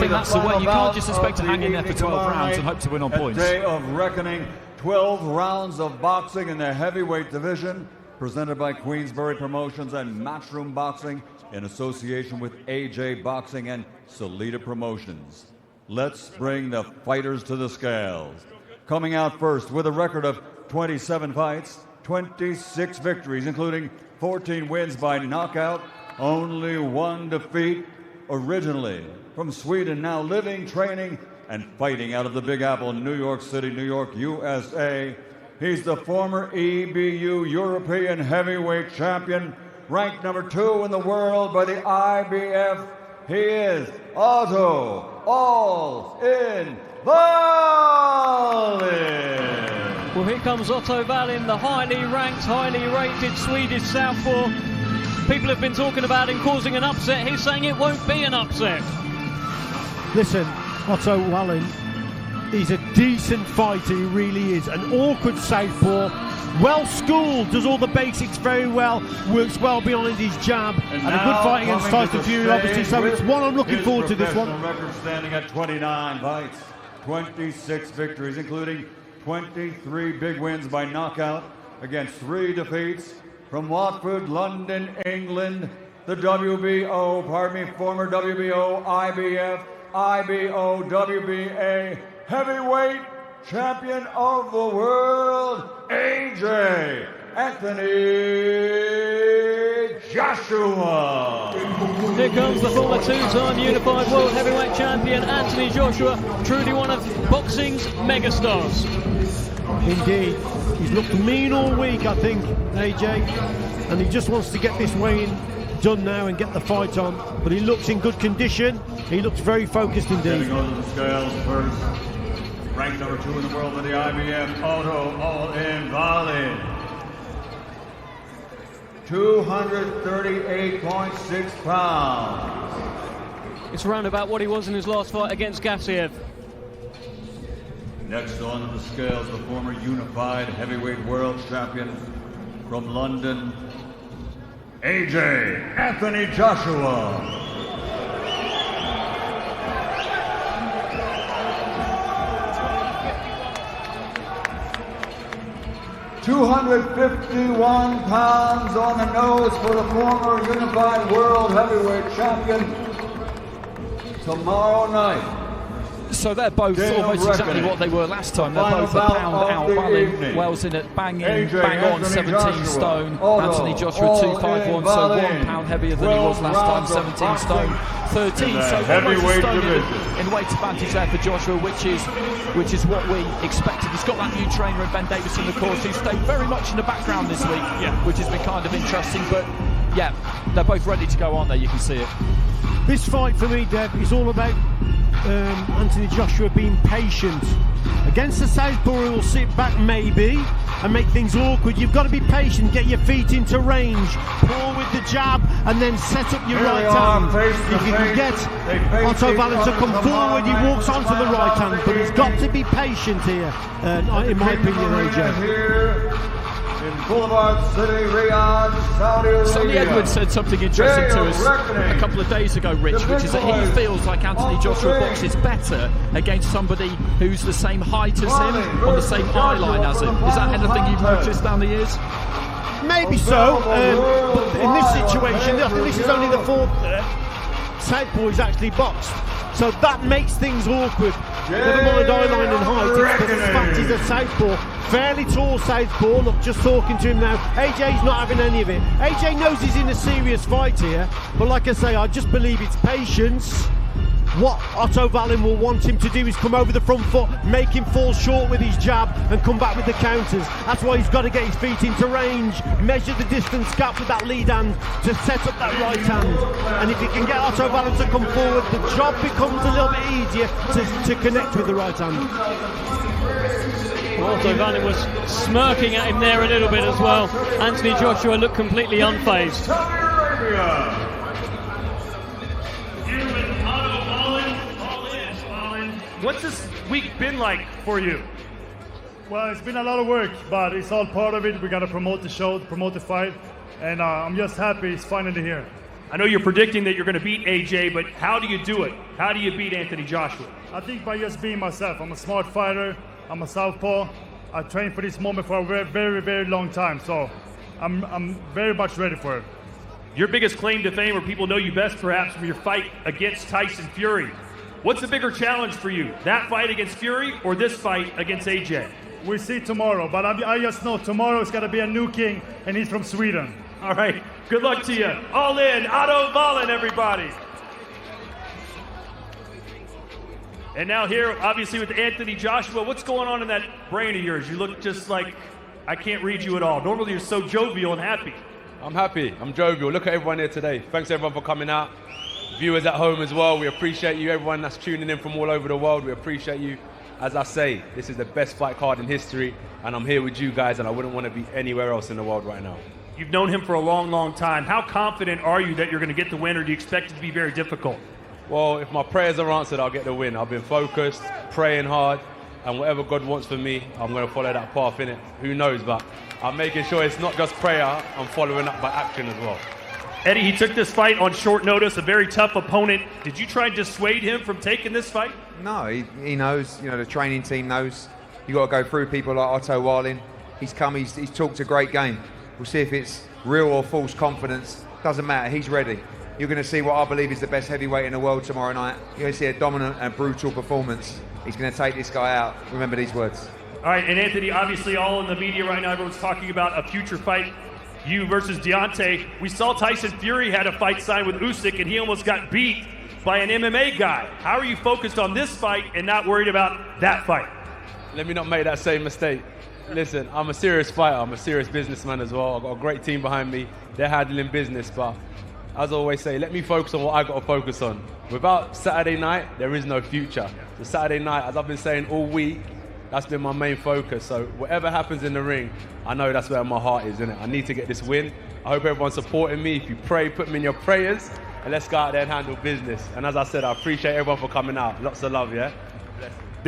think that's the way. You can't just expect to hang in there for 12 rounds and hope to win on points. Day of reckoning, 12 rounds of boxing in the heavyweight division, presented by Queensberry Promotions and Matchroom Boxing in association with AJ Boxing and Salida Promotions. Let's bring the fighters to the scales. Coming out first with a record of 27 fights, 26 victories, including 14 wins by knockout, only one defeat. Originally from Sweden, now living, training, and fighting out of the Big Apple, New York City, New York, USA. He's the former EBU European heavyweight champion, ranked number 2 in the world by the IBF. He is Otto Wallin. Well, here comes Otto Wallin, the highly ranked, highly rated Swedish southpaw. People have been talking about him causing an upset. He's saying it won't be an upset. Listen, Otto Wallin, he's a decent fighter, he really is. An awkward southpaw, well schooled, does all the basics very well, works well behind his jab, and a good fight against Tyson Fury, obviously. So it's one I'm looking forward to, this one. Record standing at 29 fights, 26 victories, including 23 big wins by knockout against 3 defeats. From Watford, London, England, the former WBO, IBF, IBO, WBA heavyweight champion of the world, AJ Anthony Joshua. Here comes the former 2-time unified world heavyweight champion, Anthony Joshua, truly one of boxing's megastars. Indeed. He's looked mean all week, I think, AJ, and he just wants to get this weigh-in done now and get the fight on. But he looks in good condition. He looks very focused indeed. Getting on the scales first, ranked number 2 in the world by the IBF, Otto Wallin. 238.6 pounds. It's around about what he was in his last fight against Gassiev. Next on the scales, the former unified heavyweight world champion from London, AJ Anthony Joshua. £251 on the nose for the former unified world heavyweight champion. Tomorrow night. So they're both almost exactly what they were last time. They're both a pound out. Wells in at bang on 17 stone. Anthony Joshua 251, so 1 pound heavier than he was last time, 17 stone 13. So almost a stone in weight advantage there for Joshua, which is what we expected. He's got that new trainer in Ben Davis in the course, who stayed very much in the background this week, which has been kind of interesting. But yeah, they're both ready to go, aren't they? You can see it. This fight for me, Deb, is all about Anthony Joshua being patient. Against the southpaw, who will sit back maybe and make things awkward. You've got to be patient, get your feet into range, pull with the jab, and then set up your right hand. If you can get Otto Wallin to come forward, he walks onto the right hand, but he's got to be patient here, in my opinion, AJ. In Boulevard City, Riyadh, Saudi Arabia. Sonny Edwards said something interesting to us a couple of days ago, Rich, which is that he feels like Anthony Joshua boxes better against somebody who's the same height as him, on the same eye line as him. Is that anything you've noticed down the years? Maybe so, but in this situation, I think this is only the 4th southpaw he's actually boxed. So that makes things awkward. Never mind eye line and height, it's the fact he's a southpaw. Fairly tall southpaw. Look, just talking to him now. AJ's not having any of it. AJ knows he's in a serious fight here, but like I say, I just believe it's patience. What Otto Wallin will want him to do is come over the front foot, make him fall short with his jab, and come back with the counters. That's why he's got to get his feet into range, measure the distance gap with that lead hand to set up that right hand. And if he can get Otto Wallin to come forward, the job becomes a little bit easier to connect with the right hand. Well, Otto Wallin was smirking at him there a little bit as well. Anthony Joshua looked completely unfazed. What's this week been like for you? Well, it's been a lot of work, but it's all part of it. We got to promote the show, promote the fight, and I'm just happy it's finally here. I know you're predicting that you're going to beat AJ, but how do you do it? How do you beat Anthony Joshua? I think by just being myself. I'm a smart fighter. I'm a southpaw. I trained for this moment for a very, very, very long time, so I'm very much ready for it. Your biggest claim to fame, or people know you best perhaps, from your fight against Tyson Fury. What's the bigger challenge for you? That fight against Fury or this fight against AJ? We'll see tomorrow, but I just know tomorrow is going to be a new king, and he's from Sweden. All right, good luck to you. All in, Otto Wallin, everybody. And now here, obviously, with Anthony Joshua, what's going on in that brain of yours? You look just like I can't read you at all. Normally, you're so jovial and happy. I'm happy. I'm jovial. Look at everyone here today. Thanks, everyone, for coming out. Viewers at home as well, we appreciate you. Everyone that's tuning in from all over the world, we appreciate you. As I say, this is the best fight card in history, and I'm here with you guys, and I wouldn't want to be anywhere else in the world right now. You've known him for a long, long time. How confident are you that you're going to get the win, or do you expect it to be very difficult? Well, if my prayers are answered, I'll get the win. I've been focused, praying hard, and whatever God wants for me, I'm going to follow that path, innit? Who knows, but I'm making sure it's not just prayer, I'm following up by action as well. Eddie, he took this fight on short notice, a very tough opponent. Did you try and dissuade him from taking this fight? No, he knows, the training team knows. You got to go through people like Otto Wallin. He's come, he's talked a great game. We'll see if it's real or false confidence. Doesn't matter, he's ready. You're going to see what I believe is the best heavyweight in the world tomorrow night. You're going to see a dominant and brutal performance. He's going to take this guy out. Remember these words. All right, and Anthony, obviously all in the media right now, everyone's talking about a future fight. You versus Deontay. We saw Tyson Fury had a fight signed with Usyk, and he almost got beat by an MMA guy. How are you focused on this fight and not worried about that fight? Let me not make that same mistake. Listen, I'm a serious fighter. I'm a serious businessman as well. I've got a great team behind me. They're handling business, but as I always say, let me focus on what I got to focus on. Without Saturday night, there is no future. So Saturday night, as I've been saying all week, that's been my main focus. So whatever happens in the ring, I know that's where my heart is, innit? I need to get this win. I hope everyone's supporting me. If you pray, put me in your prayers, and let's go out there and handle business. And as I said, I appreciate everyone for coming out. Lots of love, yeah? Bless you.